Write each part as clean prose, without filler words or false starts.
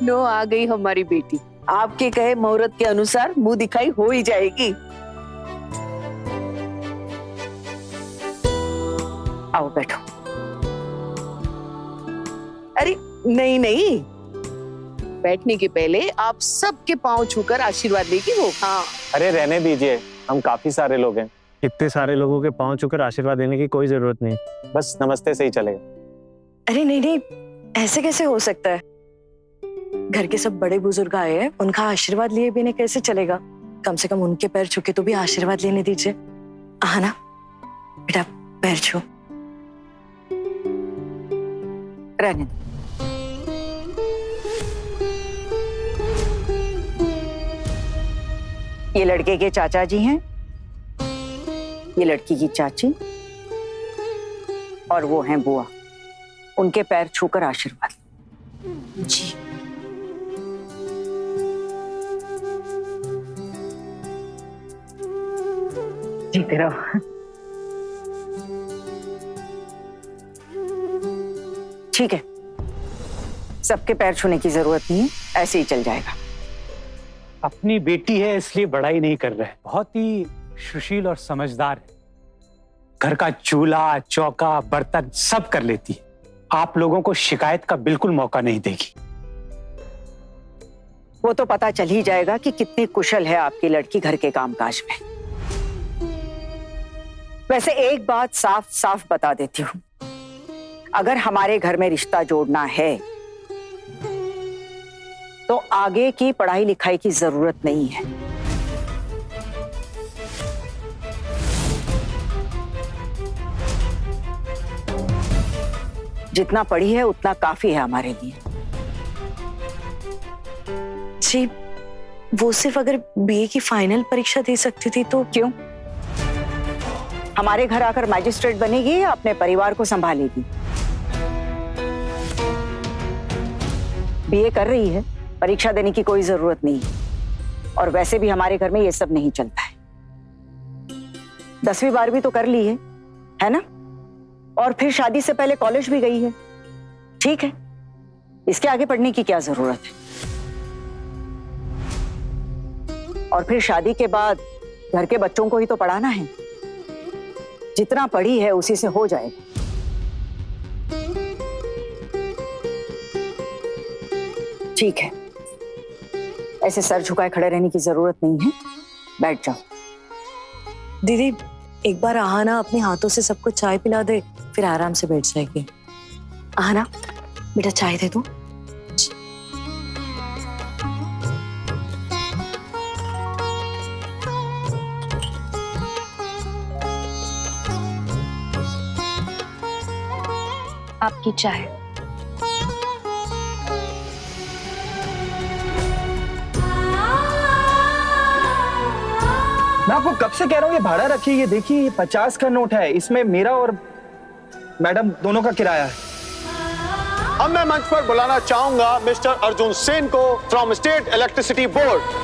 लो आ गई हमारी बेटी। आपके कहे मुहूर्त के अनुसार मुंह दिखाई हो ही जाएगी। आओ बैठो। अरे नहीं नहीं, बैठने के पहले आप सबके पांव छूकर आशीर्वाद लेगी वो। हाँ अरे रहने दीजिए, हम काफी सारे लोग हैं। इतने सारे लोगों के पांव छूकर आशीर्वाद देने की कोई जरूरत नहीं। बस नमस्ते से ही चलेगा। अरे नहीं नहीं, ऐसे कैसे हो सकता है? घर के सब बड़े बुजुर्ग आए हैं, उनका आशीर्वाद लिए बिना कैसे चलेगा? कम से कम उनके पैर छू के तो भी आशीर्वाद लेने दीजिए। हाँ ना बेटा, पैर छू। रहने दो। ये लड़के के चाचा जी हैं, ये लड़की की चाची, और वो हैं बुआ। उनके पैर छूकर आशीर्वाद। जी जीते रहो। ठीक है, सबके पैर छूने की जरूरत नहीं है, ऐसे ही चल जाएगा। अपनी बेटी है इसलिए बड़ाई नहीं कर रहे, बहुत ही सुशील और समझदार है। घर का चूल्हा चौका बर्तन सब कर लेती है। आप लोगों को शिकायत का बिल्कुल मौका नहीं देगी। वो तो पता चल ही जाएगा कि कितनी कुशल है आपकी लड़की घर के कामकाज में। वैसे एक बात साफ साफ बता देती हूँ, अगर हमारे घर में रिश्ता जोड़ना है तो आगे की पढ़ाई लिखाई की जरूरत नहीं है। जितना पढ़ी है उतना काफी है हमारे लिए। जी, वो सिर्फ अगर बीए की फाइनल परीक्षा दे सकती थी तो। क्यों? हमारे घर आकर मैजिस्ट्रेट बनेगी या अपने परिवार को संभालेगी? बीए कर रही है, परीक्षा देने की कोई जरूरत नहीं है। और वैसे भी हमारे घर में ये सब नहीं चलता है। 10वीं 12वीं तो कर ली है ना? और फिर शादी से पहले कॉलेज भी गई है। ठीक है, इसके आगे पढ़ने की क्या जरूरत है? और फिर शादी के बाद घर के बच्चों को ही तो पढ़ाना है। जितना पढ़ी है उसी से हो जाएगा। ठीक है, ऐसे सर झुकाए खड़े रहने की जरूरत नहीं है, बैठ जाओ। दीदी, एक बार आहाना अपने हाथों से सबको चाय पिला दे, फिर आराम से बैठ जाएगी। आहाना बेटा, चाय दे दो। आपकी चाय। मैं आपको कब से कह रहा हूँ ये भाड़ा रखिए। ये देखिए, ये 50 का नोट है, इसमें मेरा और मैडम दोनों का किराया है। अब मैं मंच पर बुलाना चाहूंगा मिस्टर अर्जुन सेन को फ्रॉम स्टेट इलेक्ट्रिसिटी बोर्ड।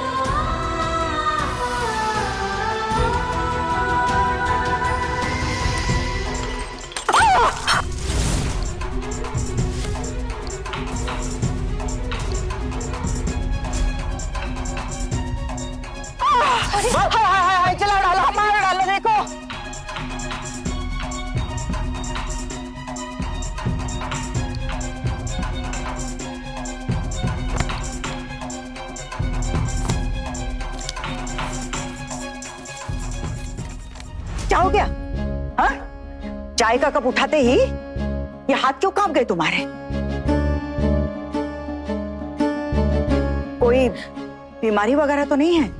चला डालो, मार डालो, देखो। क्या हो गया? हाँ? चाय का कप उठाते ही ये हाथ क्यों कांप गए तुम्हारे? कोई बीमारी वगैरह तो नहीं है?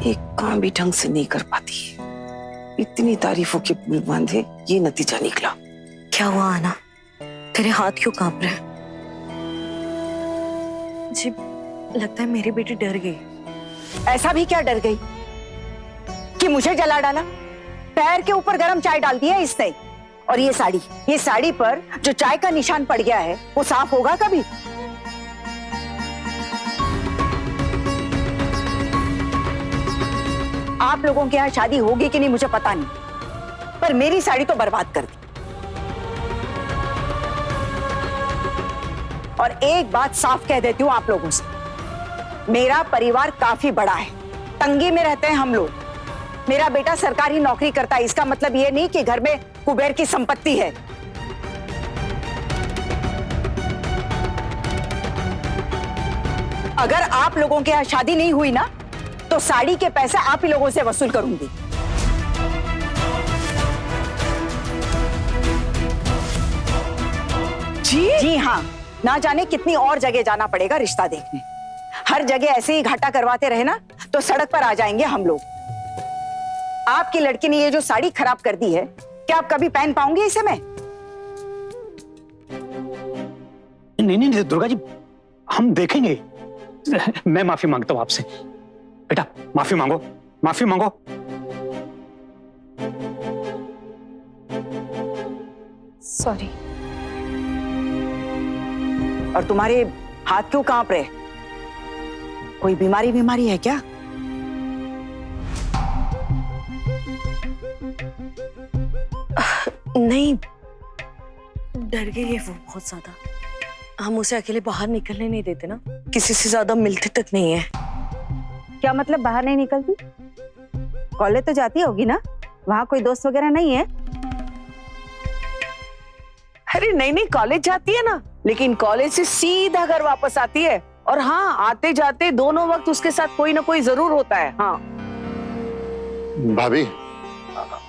एक काम भी ढंग से नहीं कर पाती। इतनी तारीफों के पुल बांधे, ये नतीजा निकला। क्या हुआ आना? तेरे हाथ क्यों कांप रहे हैं? जी, लगता है मेरी बेटी डर गई। ऐसा भी क्या डर गई कि मुझे जला डाला? पैर के ऊपर गरम चाय डाल दिया इसने। और ये साड़ी पर जो चाय का निशान पड़ गया है वो साफ होगा कभी? आप लोगों के यहाँ शादी होगी कि नहीं मुझे पता नहीं, पर मेरी साड़ी तो बर्बाद कर दी। और एक बात साफ कह देती हूं आप लोगों से, मेरा परिवार काफी बड़ा है, तंगी में रहते हैं हम लोग। मेरा बेटा सरकारी नौकरी करता है, इसका मतलब ये नहीं कि घर में कुबेर की संपत्ति है। अगर आप लोगों के यहाँ शादी नहीं हुई ना, तो साड़ी के पैसे आप ही लोगों से वसूल करूंगी। जी हाँ, ना जाने कितनी और जगह जाना पड़ेगा रिश्ता देखने। हर जगह ऐसे ही घाटा करवाते रहे ना, तो सड़क पर आ जाएंगे हम लोग। आपकी लड़की ने ये जो साड़ी खराब कर दी है, क्या आप कभी पहन पाऊंगी इसे मैं? नहीं नहीं दुर्गा जी, हम देखेंगे। मैं माफी मांगता हूं आपसे। बेटा माफी मांगो, माफी मांगो। सॉरी। और तुम्हारे हाथ क्यों कांप रहे? कोई बीमारी है क्या? नहीं, डर गई है वो बहुत ज्यादा। हम उसे अकेले बाहर निकलने नहीं देते ना, किसी से ज्यादा मिलते तक नहीं है। क्या मतलब बाहर नहीं निकलती? कॉलेज तो जाती होगी ना, वहां कोई दोस्त वगैरह नहीं है? अरे नहीं नहीं, कॉलेज जाती है ना, लेकिन कॉलेज से सीधा घर वापस आती है। और हाँ, आते जाते दोनों वक्त उसके साथ कोई ना कोई जरूर होता है। हाँ भाभी,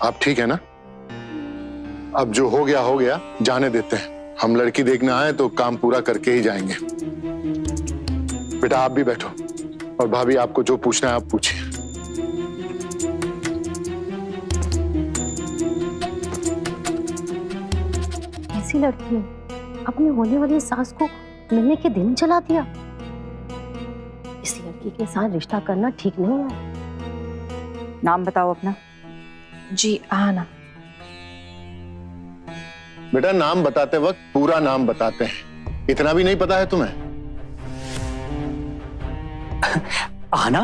आप ठीक है ना? अब जो हो गया, जाने देते हैं। हम लड़की देखने आए तो काम पूरा करके ही जाएंगे। बेटा आप भी बैठो, और भाभी आपको जो पूछना है आप पूछिए। ऐसी लड़की अपनी होने वाली सास को मिलने के दिन जला दिया। इस लड़की के साथ रिश्ता करना ठीक नहीं है। नाम बताओ अपना। जी आना। बेटा नाम बताते वक्त पूरा नाम बताते हैं, इतना भी नहीं पता है तुम्हें? आना,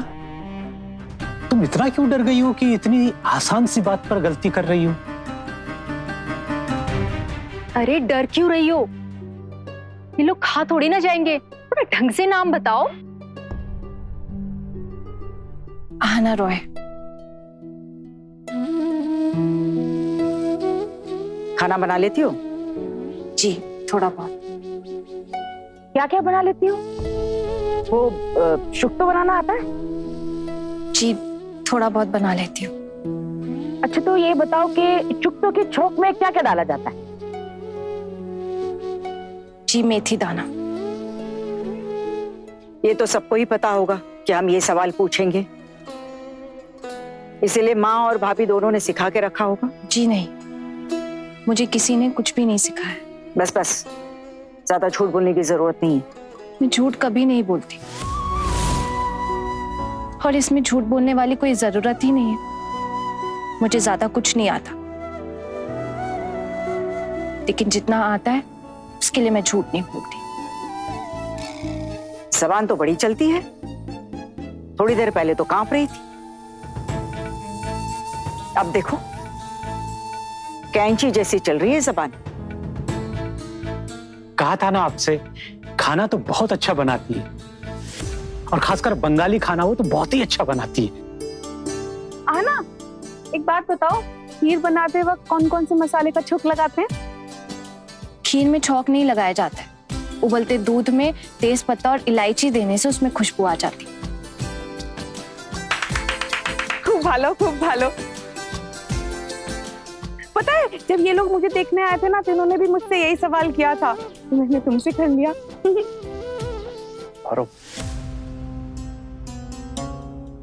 तुम इतना क्यों डर गई हो कि इतनी आसान सी बात पर गलती कर रही हो? अरे डर क्यों रही हो? ये लोग खा थोड़ी ना जाएंगे, थोड़ा ढंग से नाम बताओ। आना रॉय। खाना बना लेती हो? जी थोड़ा बहुत। क्या क्या बना लेती हो? वो शुक्तो बनाना आता है? जी थोड़ा बहुत बना लेती हूँ। अच्छा तो ये बताओ कि चुक्तों की छोक में क्या क्या डाला जाता है? जी मेथी दाना। ये तो सबको ही पता होगा कि हम ये सवाल पूछेंगे, इसीलिए माँ और भाभी दोनों ने सिखा के रखा होगा। जी नहीं, मुझे किसी ने कुछ भी नहीं सिखाया। बस बस, ज्यादा झूठ बोलने की जरूरत नहीं है। मैं झूठ कभी नहीं बोलती, और इसमें झूठ बोलने वाली कोई जरूरत ही नहीं है। मुझे ज्यादा कुछ नहीं आता, लेकिन जितना आता है उसके लिए मैं झूठ नहीं बोलती। जबान तो बड़ी चलती है, थोड़ी देर पहले तो कांप रही थी, अब देखो कैंची जैसी चल रही है जबान। कहा था ना आपसे, खाना तो बहुत अच्छा बनाती है, और खासकर बंगाली खाना वो तो बहुत ही अच्छा बनाती है। आना, एक बात बताओ, खीर बनाते वक्त कौन कौन से मसाले का छौंक लगाते हैं? खीर में छौंक नहीं लगाया जाता है, उबलते दूध में तेज पत्ता और इलायची देने से उसमें खुशबू आ जाती है। खूब भालो, खूब भालो। पता है जब ये लोग मुझे देखने आए थे ना, तो इन्होंने भी मुझसे यही सवाल किया था, तो मैंने तुमसे कर लिया। और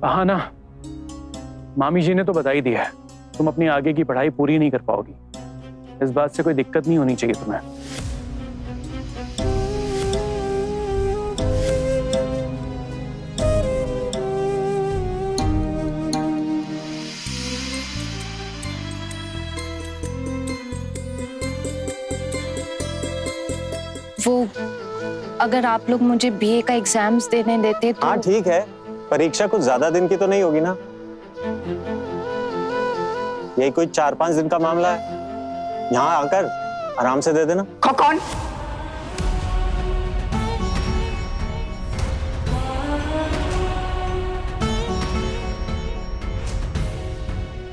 हाँ ना, मामी जी ने तो बता ही दिया है, तुम अपनी आगे की पढ़ाई पूरी नहीं कर पाओगी। इस बात से कोई दिक्कत नहीं होनी चाहिए तुम्हें। वो अगर आप लोग मुझे बीए का एग्जाम्स देने देते तो। हाँ ठीक है, परीक्षा कुछ ज्यादा दिन की तो नहीं होगी ना? यही कोई 4-5 दिन का मामला है, यहाँ आकर आराम से दे देना। कौन?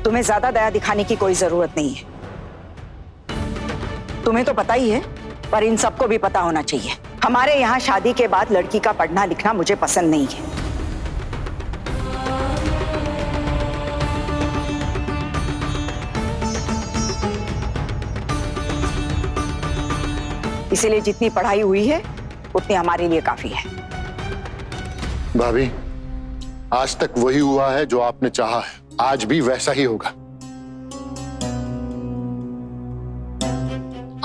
तुम्हें ज्यादा दया दिखाने की कोई जरूरत नहीं है। तुम्हें तो पता ही है, पर इन सबको भी पता होना चाहिए। हमारे यहाँ शादी के बाद लड़की का पढ़ना लिखना मुझे पसंद नहीं है। इसीलिए जितनी पढ़ाई हुई है उतनी हमारे लिए काफी है। भाभी, आज तक वही हुआ है जो आपने चाहा है, आज भी वैसा ही होगा।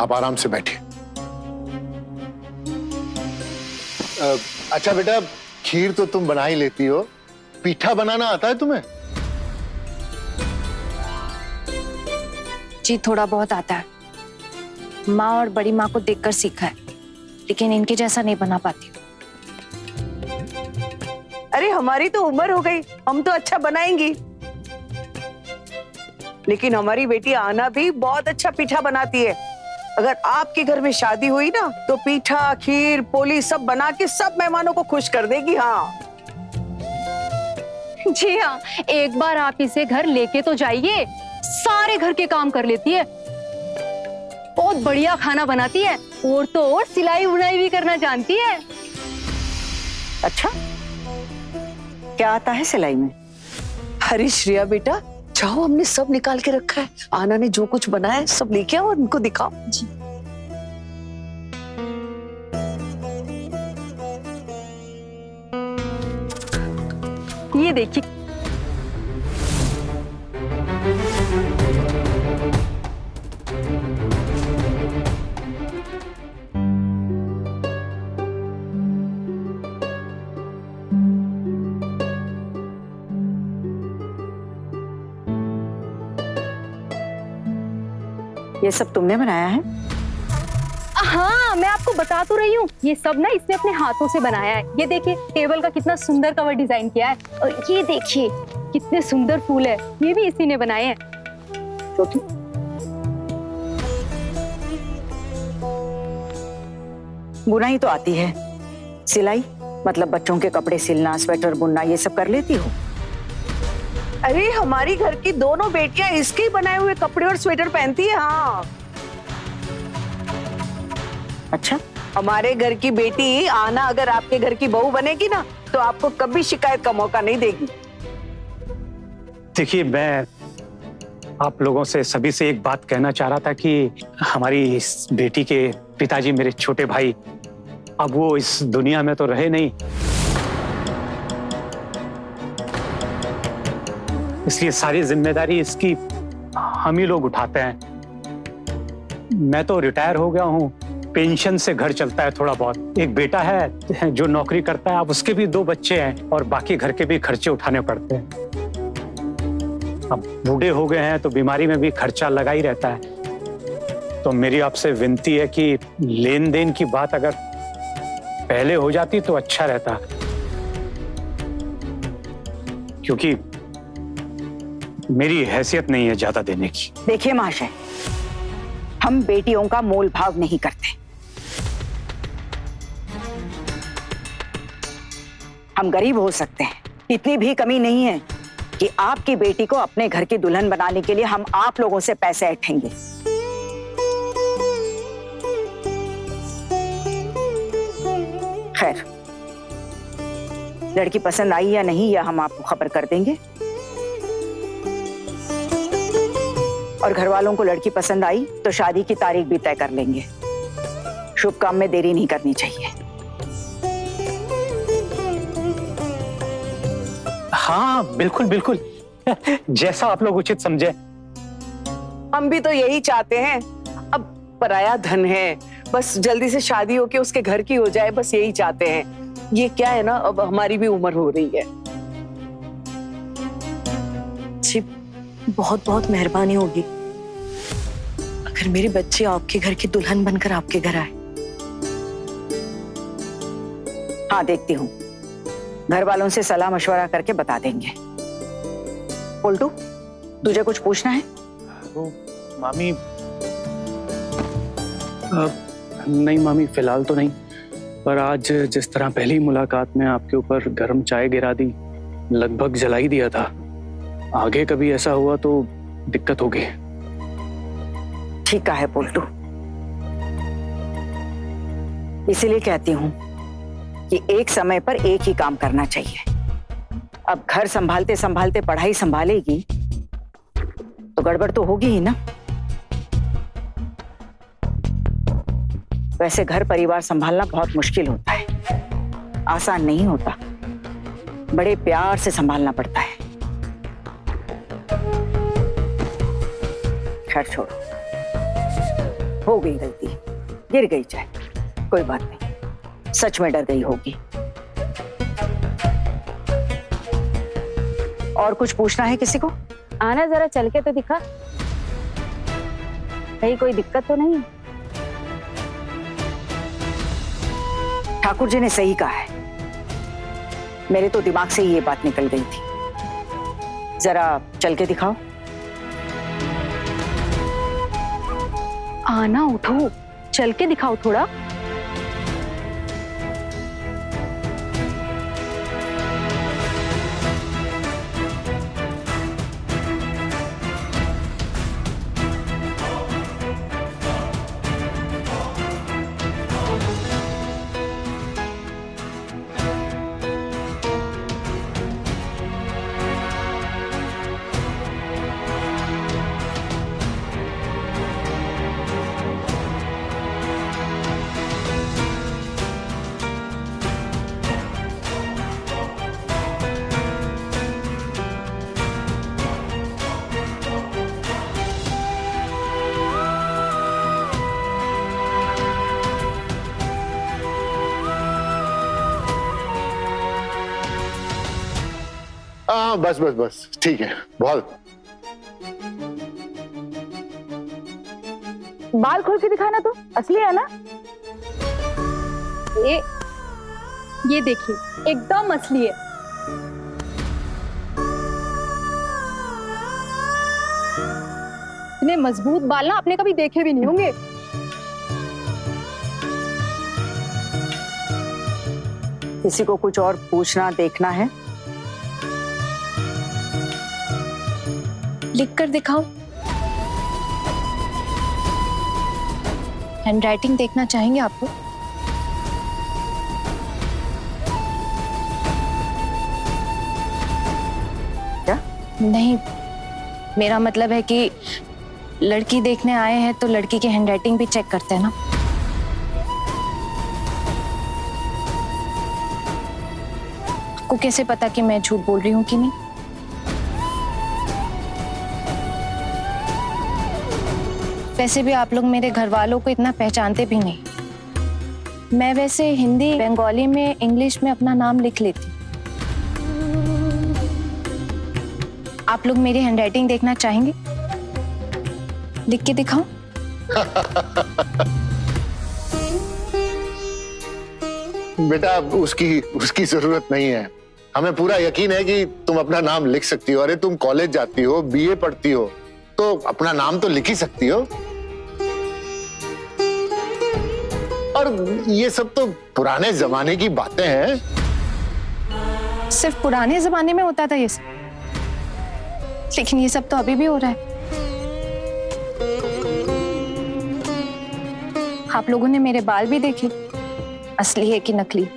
आप आराम से बैठिए। अच्छा बेटा, खीर तो तुम बना ही लेती हो, पीठा बनाना आता है तुम्हें? जी थोड़ा बहुत आता है, माँ और बड़ी माँ को देखकर सीखा है, लेकिन इनके जैसा नहीं बना पाती। अरे हमारी तो उम्र हो गई, हम तो अच्छा बनाएंगी, लेकिन हमारी बेटी आना भी बहुत अच्छा पीठा बनाती है। अगर आपके घर में शादी हुई ना तो पीठा, खीर, पोली सब बना के सब मेहमानों को खुश कर देगी। हाँ जी हाँ, एक बार आप इसे घर लेके तो जाइए, सारे घर के काम कर लेती है, बहुत बढ़िया खाना बनाती है, और तो और सिलाई बुनाई भी करना जानती है। अच्छा, क्या आता है सिलाई में? अरे श्रेया बेटा, जाओ, हमने सब निकाल के रखा है। आना ने जो कुछ बनाया है सब लेके आओ और उनको दिखाओ। जी। ये देखिए, ये सब तुमने बनाया है? हाँ मैं आपको बता तो रही हूँ, ये सब ना इसने अपने हाथों से बनाया है। ये देखिए टेबल का कितना सुंदर कवर डिजाइन किया है, और ये देखिए कितने सुंदर फूल है, ये भी इसी ने बनाए हैं। बुनाई तो आती है, सिलाई मतलब बच्चों के कपड़े सिलना, स्वेटर बुनना, ये सब कर लेती हो? अरे हमारी घर की दोनों बेटियां इसके ही बनाए हुए कपड़े और स्वेटर पहनती है। हाँ, अच्छा, हमारे घर की बेटी आना अगर आपके घर की बहू बनेगी ना तो आपको कभी शिकायत का मौका नहीं देगी। देखिए, मैं आप लोगों से सभी से एक बात कहना चाह रहा था कि हमारी इस बेटी के पिताजी, मेरे छोटे भाई, अब वो इस दुनिया में तो रहे नहीं, इसलिए सारी जिम्मेदारी इसकी हम ही लोग उठाते हैं। मैं तो रिटायर हो गया हूँ, पेंशन से घर चलता है थोड़ा बहुत। एक बेटा है जो नौकरी करता है, अब उसके भी 2 बच्चे हैं और बाकी घर के भी खर्चे उठाने पड़ते हैं। अब बूढ़े हो गए हैं तो बीमारी में भी खर्चा लगा ही रहता है। तो मेरी आपसे विनती है कि लेन देन की बात अगर पहले हो जाती तो अच्छा रहता, क्योंकि मेरी हैसियत नहीं है ज्यादा देने की। देखिए महाशय, हम बेटियों का मोल भाव नहीं करते। हम गरीब हो सकते हैं, इतनी भी कमी नहीं है कि आपकी बेटी को अपने घर की दुल्हन बनाने के लिए हम आप लोगों से पैसे ऐंठेंगे। खैर, लड़की पसंद आई या नहीं यह हम आपको खबर कर देंगे, और घर वालों को लड़की पसंद आई तो शादी की तारीख भी तय कर लेंगे। शुभ काम में देरी नहीं करनी चाहिए। हाँ बिल्कुल बिल्कुल, जैसा आप लोग उचित समझे। हम भी तो यही चाहते हैं। अब पराया धन है, बस जल्दी से शादी होके उसके घर की हो जाए, बस यही चाहते हैं। ये क्या है ना, अब हमारी भी उम्र हो रही है। जी बहुत बहुत मेहरबानी होगी अगर मेरी बच्ची आपके घर की दुल्हन बनकर आपके घर आए। हाँ देखती हूँ, घर वालों से सलाह मशवरा करके बता देंगे। उल्टू, तुझे कुछ पूछना है? तो मामी नहीं मामी, फिलहाल तो नहीं, पर आज जिस तरह पहली मुलाकात में आपके ऊपर गर्म चाय गिरा दी, लगभग जला ही दिया था, आगे कभी ऐसा हुआ तो दिक्कत होगी। ठीक कहा है पोल्टू, इसीलिए कहती हूँ कि एक समय पर एक ही काम करना चाहिए। अब घर संभालते संभालते पढ़ाई संभालेगी तो गड़बड़ तो होगी ही ना। वैसे घर परिवार संभालना बहुत मुश्किल होता है, आसान नहीं होता, बड़े प्यार से संभालना पड़ता है। खैर छोड़ो, हो गई गलती, गिर गई चाहे, कोई बात नहीं, सच में डर गई होगी। और कुछ पूछना है किसी को? आना जरा चल के तो दिखा, कहीं कोई दिक्कत तो नहीं? ठाकुर जी ने सही कहा है, मेरे तो दिमाग से ही ये बात निकल गई थी। जरा चल के दिखाओ। आना, उठो, चल के दिखाओ थोड़ा। हाँ बस बस बस, ठीक है, बहुत। बाल खोल के दिखाना तो असली है ना? ये देखिए, एकदम असली है। इतने मजबूत बाल ना आपने कभी देखे भी नहीं होंगे। किसी को कुछ और पूछना देखना है? लिख कर दिखाओ। हैंडराइटिंग देखना चाहेंगे आप लोग? क्या? नहीं, मेरा मतलब है कि लड़की देखने आए हैं तो लड़की की हैंडराइटिंग भी चेक करते हैं ना। आपको कैसे पता कि मैं झूठ बोल रही हूँ कि नहीं? वैसे भी आप लोग मेरे घर वालों को इतना पहचानते भी नहीं। मैं वैसे हिंदी, बंगाली में, इंग्लिश में अपना नाम लिख लेती। आप लोग मेरी हैंडराइटिंग देखना चाहेंगे? लिख के दिखाऊं? बेटा उसकी जरूरत नहीं है। हमें पूरा यकीन है कि तुम अपना नाम लिख सकती हो। अरे तुम कॉलेज जाती हो, बीए पढ़ती हो, तो अपना नाम तो लिख ही सकती हो। और ये सब तो पुराने जमाने की बातें हैं। सिर्फ पुराने जमाने में होता था ये सब, लेकिन ये सब तो अभी भी हो रहा है। आप लोगों ने मेरे बाल भी देखे, असली है कि नकली।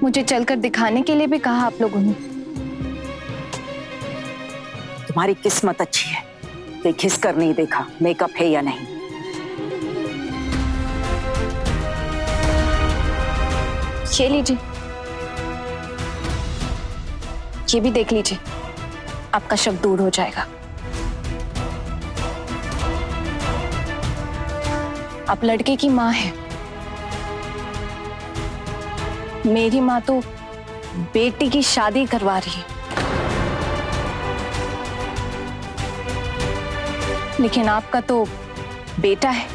मुझे चलकर दिखाने के लिए भी कहा आप लोगों ने। तुम्हारी किस्मत अच्छी है कि घिस कर नहीं देखा मेकअप है या नहीं। ये लीजिए, ये भी देख लीजिए, आपका शक दूर हो जाएगा। आप लड़के की माँ हैं। मेरी माँ तो बेटी की शादी करवा रही है, लेकिन आपका तो बेटा है,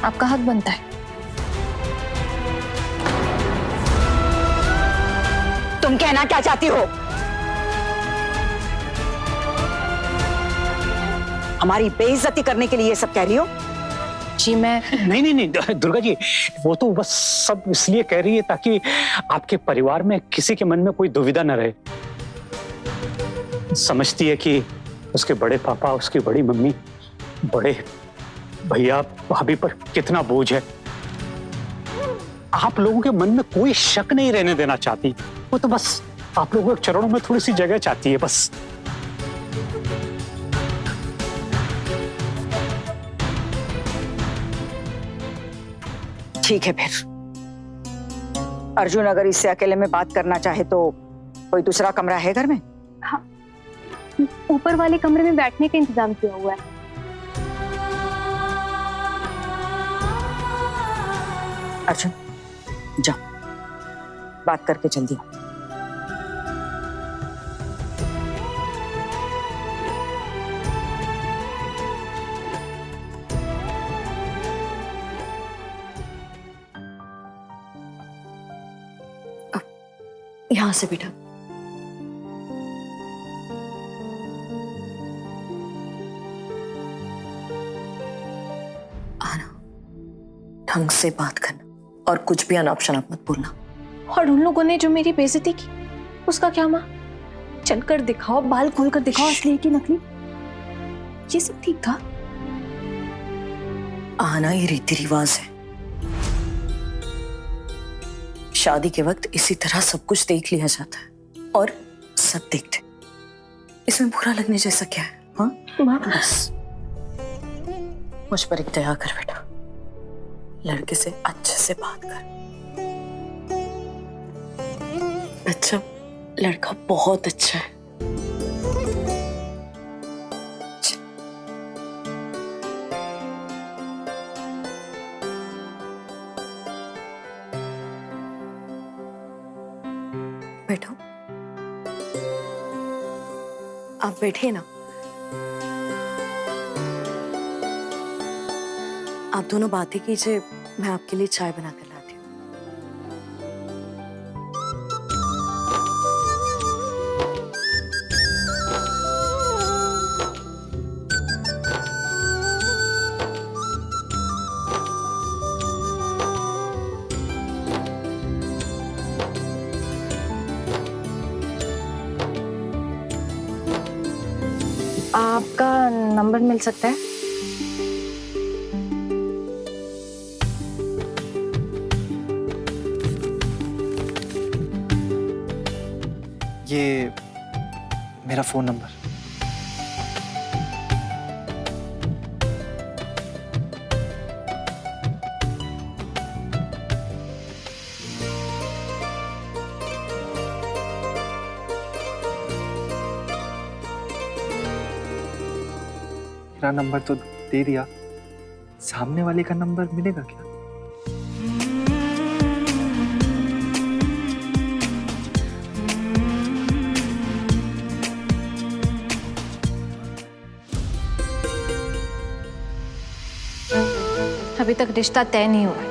आपका हक बनता है। तुम कहना क्या चाहती हो? हमारी बेइज्जती करने के लिए ये सब कह रही हो? जी मैं नहीं नहीं नहीं दुर्गा जी, वो तो बस सब इसलिए कह रही है ताकि आपके परिवार में किसी के मन में कोई दुविधा न रहे। समझती है कि उसके बड़े पापा, उसकी बड़ी मम्मी, बड़े भैया भाभी पर कितना बोझ है। आप लोगों के मन में कोई शक नहीं रहने देना चाहती। वो तो बस आप लोगों के चरणों में थोड़ी सी जगह चाहती है बस। ठीक है फिर, अर्जुन अगर इससे अकेले में बात करना चाहे तो कोई दूसरा कमरा है घर में? हाँ, ऊपर वाले कमरे में बैठने का इंतजाम किया हुआ है। अर्जुन जाओ, बात करके जल्दी आओ। यहाँ से बेटा। आना, ढंग से बात करना और कुछ भी अनाप शनाप मत बोलना। और उन लोगों ने जो मेरी बेइज्जती की उसका क्या माँ? चलकर दिखाओ, बाल खोल कर दिखाओ, असली की नकली, ये सब ठीक था? आना ये रीति रिवाज है। शादी के वक्त इसी तरह सब कुछ देख लिया जाता है और सब देखते। इसमें बुरा लगने जैसा क्या है? हाँ बस मुझ पर एक दया कर बेटा, लड़के से अच्छे से बात कर। अच्छा, लड़का बहुत अच्छा है। बैठो, आप बैठिए ना। आप दोनों बातें कीजिए, मैं आपके लिए चाय बना कर लाती हूँ। आपका नंबर मिल सकता है? ये मेरा फोन नंबर। मेरा नंबर तो दे दिया, सामने वाले का नंबर मिलेगा क्या? अभी तक रिश्ता तय नहीं हुआ है।